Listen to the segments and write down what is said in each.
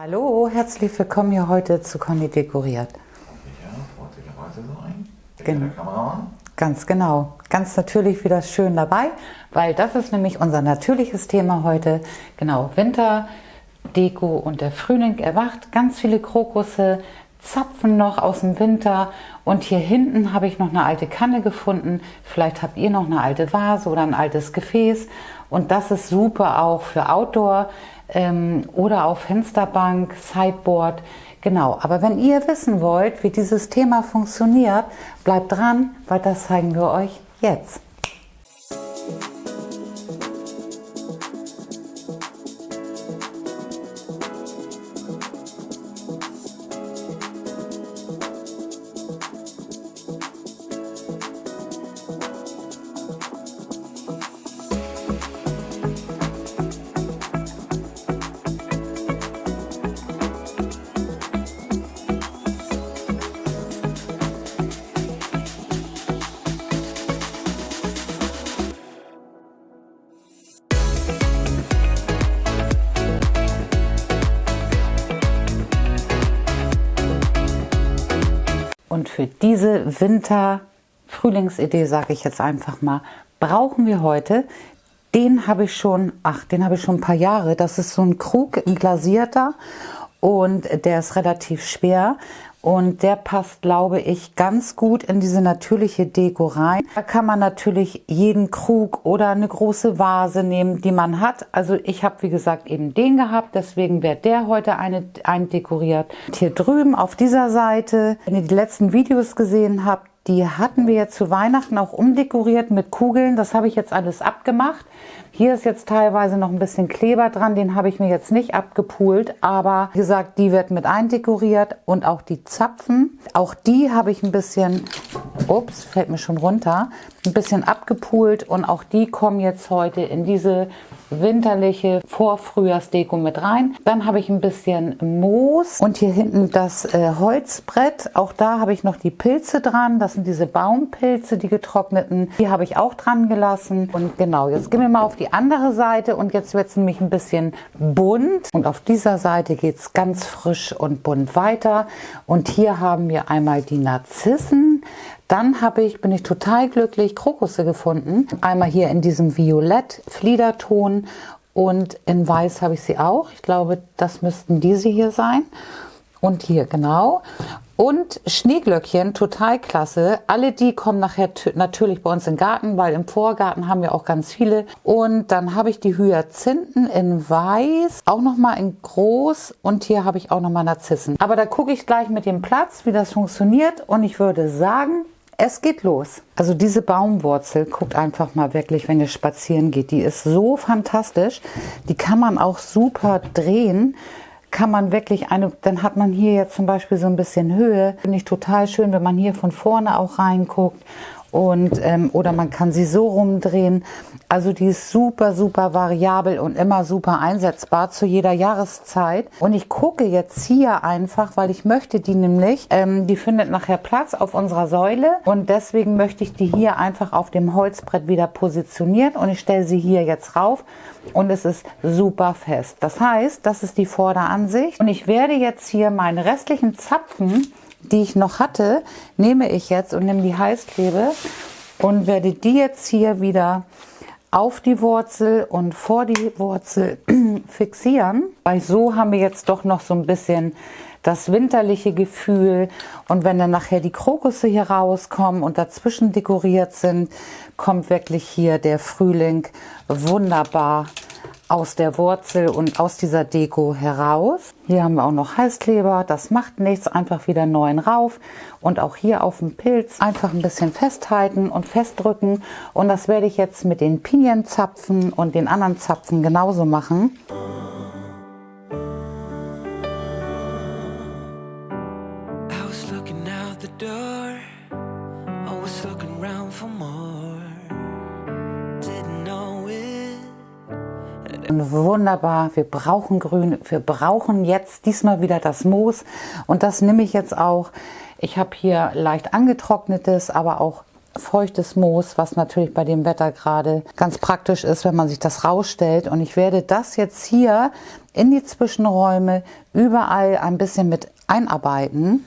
Hallo, herzlich willkommen hier heute zu Conny dekoriert. Freundlicherweise so ein. Genau. Kameramann. Ganz genau. Ganz natürlich wieder schön dabei, weil das ist nämlich unser natürliches Thema heute. Genau, Winterdeko und der Frühling erwacht. Ganz viele Krokusse, Zapfen noch aus dem Winter. Und hier hinten habe ich noch eine alte Kanne gefunden. Vielleicht habt ihr noch eine alte Vase oder ein altes Gefäß. Und das ist super auch für Outdoor oder auf Fensterbank, Sideboard. Genau, aber wenn ihr wissen wollt, wie dieses Thema funktioniert, bleibt dran, weil das zeigen wir euch jetzt. Und für diese Winter-Frühlingsidee, sage ich jetzt einfach mal, brauchen wir heute, den habe ich schon ein paar Jahre. Das ist so ein Krug, ein glasierter, und der ist relativ schwer. Und der passt, glaube ich, ganz gut in diese natürliche Deko rein. Da kann man natürlich jeden Krug oder eine große Vase nehmen, die man hat. Also ich habe, wie gesagt, eben den gehabt. Deswegen wird der heute eindekoriert. Und hier drüben auf dieser Seite, wenn ihr die letzten Videos gesehen habt, die hatten wir jetzt zu Weihnachten auch umdekoriert mit Kugeln. Das habe ich jetzt alles abgemacht. Hier ist jetzt teilweise noch ein bisschen Kleber dran. Den habe ich mir jetzt nicht abgepult. Aber wie gesagt, die wird mit eindekoriert. Und auch die Zapfen. Auch die habe ich ein bisschen, ups, fällt mir schon runter, ein bisschen abgepult. Und auch die kommen jetzt heute in diese winterliche Vorfrühjahrsdeko mit rein. Dann habe ich ein bisschen Moos und hier hinten das Holzbrett. Auch da habe ich noch die Pilze dran. Das sind diese Baumpilze, die getrockneten. Die habe ich auch dran gelassen. Und genau, jetzt gehen wir mal auf die andere Seite und jetzt wird es nämlich ein bisschen bunt. Und auf dieser Seite geht es ganz frisch und bunt weiter. Und hier haben wir einmal die Narzissen. Dann bin ich total glücklich, Krokusse gefunden. Einmal hier in diesem Violett Fliederton und in Weiß habe ich sie auch. Ich glaube, das müssten diese hier sein. Und hier, genau. Und Schneeglöckchen, total klasse. Alle die kommen nachher natürlich bei uns in den Garten, weil im Vorgarten haben wir auch ganz viele. Und dann habe ich die Hyazinthen in Weiß, auch nochmal in Groß. Und hier habe ich auch nochmal Narzissen. Aber da gucke ich gleich mit dem Platz, wie das funktioniert. Und ich würde sagen, es geht los. Also diese Baumwurzel, guckt einfach mal wirklich, wenn ihr spazieren geht. Die ist so fantastisch. Die kann man auch super drehen. Kann man wirklich dann hat man hier jetzt zum Beispiel so ein bisschen Höhe. Finde ich total schön, wenn man hier von vorne auch reinguckt. Und, oder man kann sie so rumdrehen. Also die ist super, super variabel und immer super einsetzbar zu jeder Jahreszeit. Und ich gucke jetzt hier einfach, weil ich möchte die nämlich, die findet nachher Platz auf unserer Säule. Und deswegen möchte ich die hier einfach auf dem Holzbrett wieder positionieren. Und ich stelle sie hier jetzt rauf. Und es ist super fest. Das heißt, das ist die Vorderansicht. Und ich werde jetzt hier meine restlichen Zapfen, die ich noch hatte, nehme ich jetzt und nehme die Heißklebe und werde die jetzt hier wieder auf die Wurzel und vor die Wurzel fixieren, weil so haben wir jetzt doch noch so ein bisschen das winterliche Gefühl. Und wenn dann nachher die Krokusse hier rauskommen und dazwischen dekoriert sind, kommt wirklich hier der Frühling wunderbar aus der Wurzel und aus dieser Deko heraus. Hier haben wir auch noch Heißkleber, das macht nichts, einfach wieder neuen rauf und auch hier auf dem Pilz einfach ein bisschen festhalten und festdrücken, und das werde ich jetzt mit den Pinienzapfen und den anderen Zapfen genauso machen. Wunderbar, wir brauchen Grün, wir brauchen jetzt diesmal wieder das Moos, und das nehme ich jetzt auch. Ich habe hier leicht angetrocknetes, aber auch feuchtes Moos, was natürlich bei dem Wetter gerade ganz praktisch ist, wenn man sich das rausstellt. Und ich werde das jetzt hier in die Zwischenräume überall ein bisschen mit einarbeiten.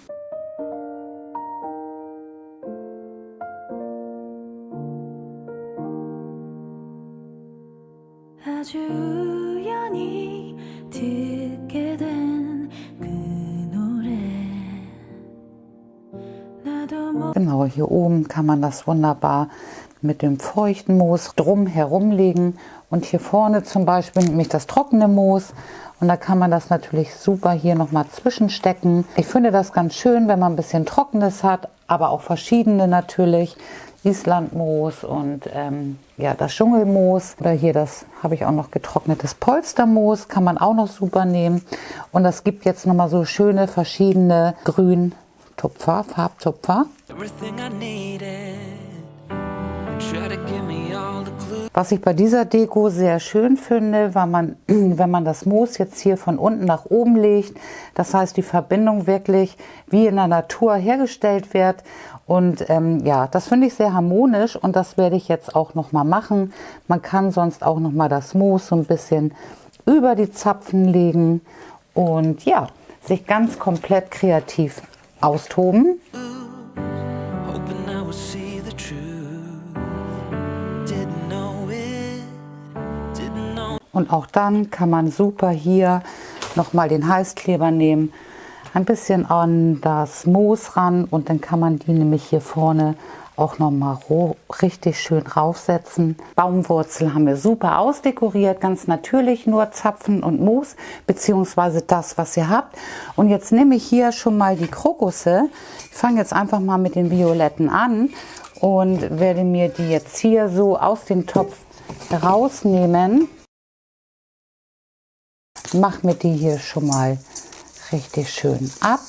Genau, hier oben kann man das wunderbar mit dem feuchten Moos drum herum legen. Und hier vorne zum Beispiel nämlich das trockene Moos. Und da kann man das natürlich super hier nochmal zwischenstecken. Ich finde das ganz schön, wenn man ein bisschen Trockenes hat, aber auch verschiedene natürlich. Islandmoos und ja, das Dschungelmoos. Oder hier das habe ich auch noch getrocknetes Polstermoos, kann man auch noch super nehmen. Und das gibt jetzt nochmal so schöne verschiedene Grüntupfer, Farbtupfer. Was ich bei dieser Deko sehr schön finde, weil man, wenn man das Moos jetzt hier von unten nach oben legt, das heißt die Verbindung wirklich wie in der Natur hergestellt wird. Und ja, das finde ich sehr harmonisch und das werde ich jetzt auch noch mal machen. Man kann sonst auch noch mal das Moos so ein bisschen über die Zapfen legen und ja, sich ganz komplett kreativ austoben. Und auch dann kann man super hier nochmal den Heißkleber nehmen, ein bisschen an das Moos ran und dann kann man die nämlich hier vorne auch nochmal richtig schön raufsetzen. Baumwurzel haben wir super ausdekoriert, ganz natürlich nur Zapfen und Moos, beziehungsweise das, was ihr habt. Und jetzt nehme ich hier schon mal die Krokusse. Ich fange jetzt einfach mal mit den Violetten an und werde mir die jetzt hier so aus dem Topf rausnehmen. Mach mir die hier schon mal richtig schön ab.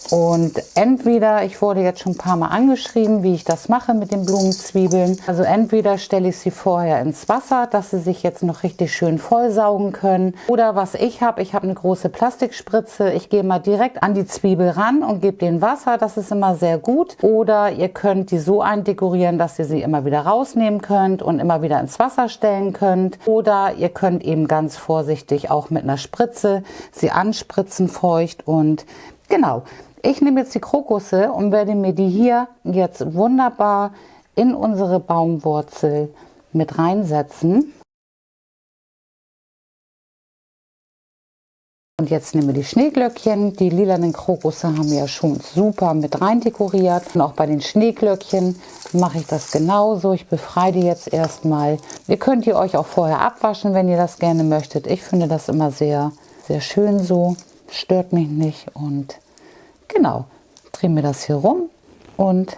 Und entweder, ich wurde jetzt schon ein paar Mal angeschrieben, wie ich das mache mit den Blumenzwiebeln. Also entweder stelle ich sie vorher ins Wasser, dass sie sich jetzt noch richtig schön vollsaugen können. Oder was ich habe eine große Plastikspritze. Ich gehe mal direkt an die Zwiebel ran und gebe den Wasser. Das ist immer sehr gut. Oder ihr könnt die so eindekorieren, dass ihr sie immer wieder rausnehmen könnt und immer wieder ins Wasser stellen könnt. Oder ihr könnt eben ganz vorsichtig auch mit einer Spritze sie anspritzen feucht und genau. Ich nehme jetzt die Krokusse und werde mir die hier jetzt wunderbar in unsere Baumwurzel mit reinsetzen. Und jetzt nehmen wir die Schneeglöckchen. Die lilanen Krokusse haben wir ja schon super mit rein dekoriert. Und auch bei den Schneeglöckchen mache ich das genauso. Ich befreie die jetzt erstmal. Ihr könnt die euch auch vorher abwaschen, wenn ihr das gerne möchtet. Ich finde das immer sehr, sehr schön so. Stört mich nicht und genau, drehen wir das hier rum und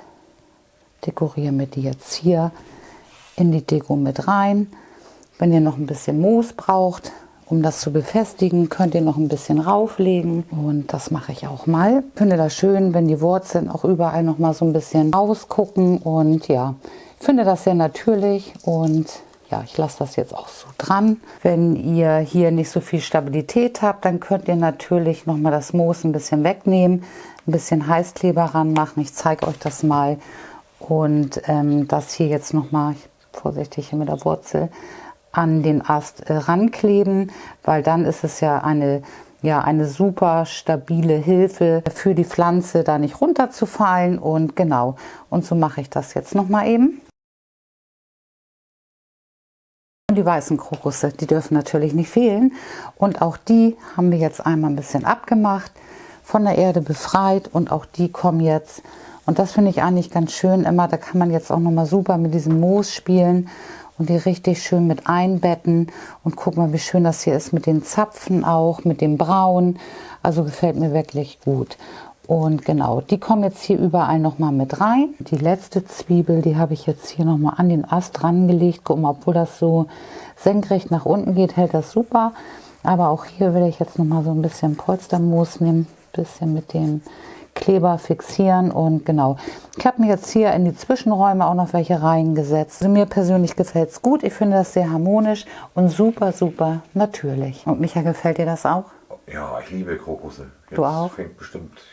dekorieren wir die jetzt hier in die Deko mit rein. Wenn ihr noch ein bisschen Moos braucht, um das zu befestigen, könnt ihr noch ein bisschen rauflegen und das mache ich auch mal. Ich finde das schön, wenn die Wurzeln auch überall noch mal so ein bisschen rausgucken und ja, ich finde das sehr natürlich und ja, ich lasse das jetzt auch so dran. Wenn ihr hier nicht so viel Stabilität habt, dann könnt ihr natürlich noch mal das Moos ein bisschen wegnehmen, ein bisschen Heißkleber ranmachen. Ich zeige euch das mal und das hier jetzt noch mal vorsichtig hier mit der Wurzel an den Ast rankleben, weil dann ist es ja eine super stabile Hilfe für die Pflanze, da nicht runterzufallen und genau. Und so mache ich das jetzt noch mal eben. Und die weißen Krokusse, die dürfen natürlich nicht fehlen. Und auch die haben wir jetzt einmal ein bisschen abgemacht, von der Erde befreit und auch die kommen jetzt. Und das finde ich eigentlich ganz schön immer. Da kann man jetzt auch noch mal super mit diesem Moos spielen und die richtig schön mit einbetten. Und guck mal, wie schön das hier ist mit den Zapfen auch, mit dem Braun. Also gefällt mir wirklich gut. Und genau, die kommen jetzt hier überall noch mal mit rein. Die letzte Zwiebel, die habe ich jetzt hier noch mal an den Ast rangelegt. Guck mal, obwohl das so senkrecht nach unten geht, hält das super. Aber auch hier will ich jetzt noch mal so ein bisschen Polstermoos nehmen, ein bisschen mit dem Kleber fixieren und genau. Ich habe mir jetzt hier in die Zwischenräume auch noch welche reingesetzt. Also mir persönlich gefällt es gut. Ich finde das sehr harmonisch und super, super natürlich. Und Micha, gefällt dir das auch? Ja, ich liebe Krokusse. Jetzt Du auch?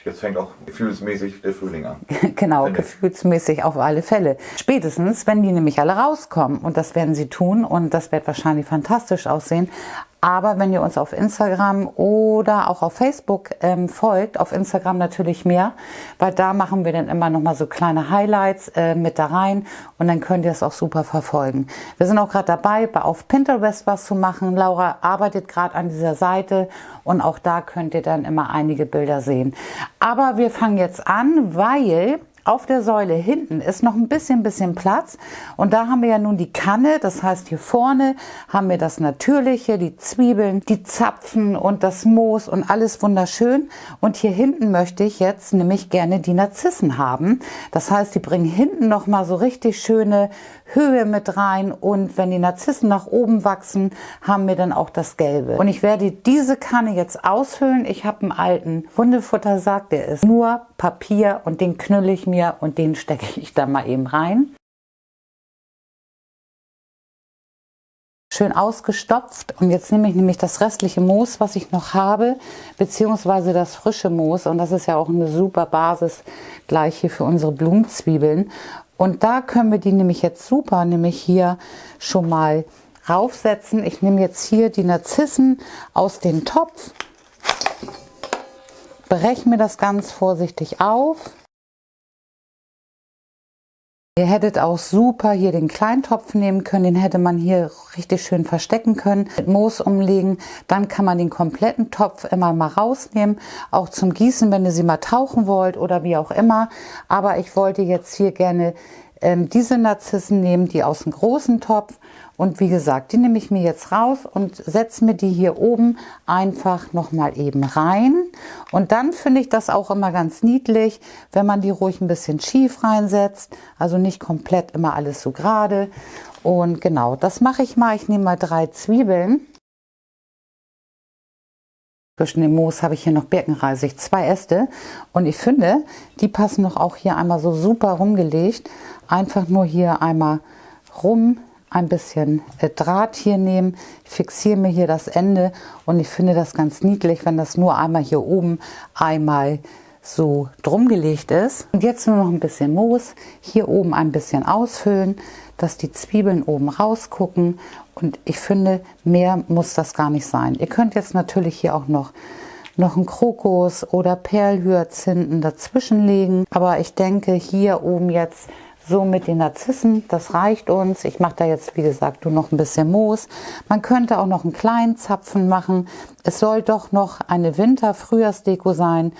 Jetzt fängt auch gefühlsmäßig der Frühling an. Genau, Finde ich. gefühlsmäßig auf alle Fälle. Spätestens, wenn die nämlich alle rauskommen, und das werden sie tun, und das wird wahrscheinlich fantastisch aussehen. Aber wenn ihr uns auf Instagram oder auch auf Facebook folgt, auf Instagram natürlich mehr, weil da machen wir dann immer noch mal so kleine Highlights mit da rein, und dann könnt ihr es auch super verfolgen. Wir sind auch gerade dabei, auf Pinterest was zu machen. Laura arbeitet gerade an dieser Seite, und auch da könnt ihr dann immer einige Bilder sehen. Aber wir fangen jetzt an, weil auf der Säule hinten ist noch ein bisschen Platz, und da haben wir ja nun die Kanne, das heißt hier vorne haben wir das Natürliche, die Zwiebeln, die Zapfen und das Moos und alles wunderschön, und hier hinten möchte ich jetzt nämlich gerne die Narzissen haben. Das heißt, die bringen hinten noch mal so richtig schöne Höhe mit rein, und wenn die Narzissen nach oben wachsen, haben wir dann auch das Gelbe. Und ich werde diese Kanne jetzt ausfüllen. Ich habe einen alten Hundefuttersack, der ist nur Papier, und den knülle ich mir und den stecke ich da mal eben rein. Schön ausgestopft, und jetzt nehme ich nämlich das restliche Moos, was ich noch habe, beziehungsweise das frische Moos, und das ist ja auch eine super Basis gleich hier für unsere Blumenzwiebeln. Und da können wir die nämlich jetzt super, nämlich hier schon mal raufsetzen. Ich nehme jetzt hier die Narzissen aus dem Topf, breche mir das ganz vorsichtig auf. Ihr hättet auch super hier den kleinen Topf nehmen können, den hätte man hier richtig schön verstecken können, mit Moos umlegen. Dann kann man den kompletten Topf immer mal rausnehmen, auch zum Gießen, wenn ihr sie mal tauchen wollt oder wie auch immer. Aber ich wollte jetzt hier gerne diese Narzissen nehmen, die aus dem großen Topf. Und wie gesagt, die nehme ich mir jetzt raus und setze mir die hier oben einfach nochmal eben rein. Und dann finde ich das auch immer ganz niedlich, wenn man die ruhig ein bisschen schief reinsetzt. Also nicht komplett immer alles so gerade. Und genau, das mache ich mal. Ich nehme mal 3 Zwiebeln. Zwischen dem Moos habe ich hier noch Birkenreisig, 2 Äste. Und ich finde, die passen noch auch hier einmal so super rumgelegt. Einfach nur hier einmal rum, ein bisschen Draht hier nehmen. Ich fixiere mir hier das Ende, und ich finde das ganz niedlich, wenn das nur einmal hier oben einmal so drum gelegt ist. Und jetzt nur noch ein bisschen Moos, hier oben ein bisschen ausfüllen, dass die Zwiebeln oben rausgucken. Und ich finde, mehr muss das gar nicht sein. Ihr könnt jetzt natürlich hier auch noch einen Krokus oder Perlhyazinthen dazwischen legen. Aber ich denke, hier oben jetzt so mit den Narzissen, das reicht uns. Ich mache da jetzt, wie gesagt, nur noch ein bisschen Moos. Man könnte auch noch einen kleinen Zapfen machen. Es soll doch noch eine Winter-Frühjahrsdeko sein.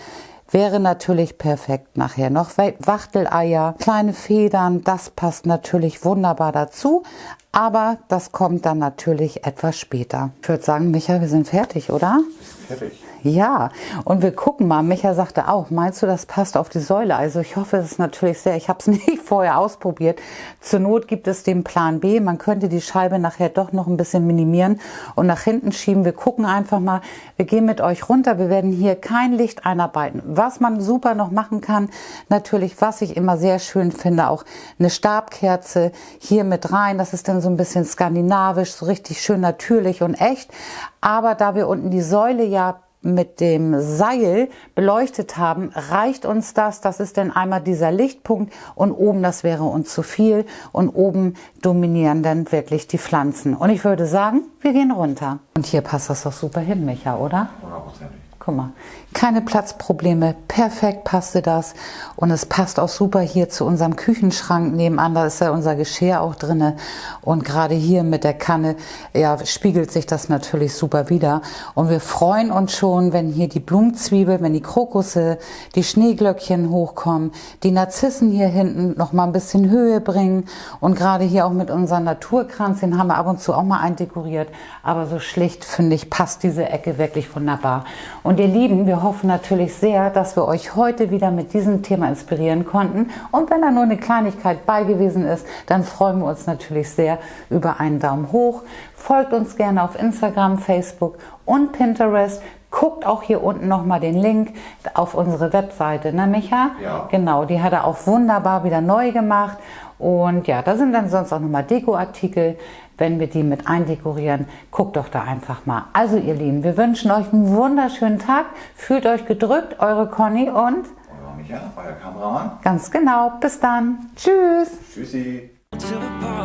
Wäre natürlich perfekt nachher. Noch Wachteleier, kleine Federn, das passt natürlich wunderbar dazu. Aber das kommt dann natürlich etwas später. Ich würde sagen, Micha, wir sind fertig, oder? Fertig. Ja, und wir gucken mal. Micha sagte auch, meinst du, das passt auf die Säule? Also ich hoffe es natürlich sehr. Ich habe es nicht vorher ausprobiert. Zur Not gibt es den Plan B. Man könnte die Scheibe nachher doch noch ein bisschen minimieren und nach hinten schieben. Wir gucken einfach mal. Wir gehen mit euch runter. Wir werden hier kein Licht einarbeiten. Was man super noch machen kann, natürlich, was ich immer sehr schön finde, auch eine Stabkerze hier mit rein. Das ist dann so ein bisschen skandinavisch, so richtig schön natürlich und echt. Aber da wir unten die Säule ja mit dem Seil beleuchtet haben, reicht uns das. Das ist dann einmal dieser Lichtpunkt, und oben, das wäre uns zu viel, und oben dominieren dann wirklich die Pflanzen. Und ich würde sagen, wir gehen runter. Und hier passt das doch super hin, Micha, oder? 100%. Guck mal, keine Platzprobleme, perfekt passte das, und es passt auch super hier zu unserem Küchenschrank nebenan, da ist ja unser Geschirr auch drin, und gerade hier mit der Kanne, ja, spiegelt sich das natürlich super wieder, und wir freuen uns schon, wenn hier die Blumenzwiebel, wenn die Krokusse, die Schneeglöckchen hochkommen, die Narzissen hier hinten noch mal ein bisschen Höhe bringen, und gerade hier auch mit unserem Naturkranz, den haben wir ab und zu auch mal eindekoriert, aber so schlicht, finde ich, passt diese Ecke wirklich wunderbar. Und ihr Lieben, wir hoffen natürlich sehr, dass wir euch heute wieder mit diesem Thema inspirieren konnten. Und wenn da nur eine Kleinigkeit bei gewesen ist, dann freuen wir uns natürlich sehr über einen Daumen hoch. Folgt uns gerne auf Instagram, Facebook und Pinterest. Guckt auch hier unten nochmal den Link auf unsere Webseite, ne Micha? Ja. Genau, die hat er auch wunderbar wieder neu gemacht. Und ja, da sind dann sonst auch nochmal Dekoartikel wenn wir die mit eindekorieren. Guckt doch da einfach mal. Also ihr Lieben, wir wünschen euch einen wunderschönen Tag. Fühlt euch gedrückt, eure Conny und Euer Micha, euer Kameramann. ganz genau. Bis dann. Tschüss. Tschüssi. To the party.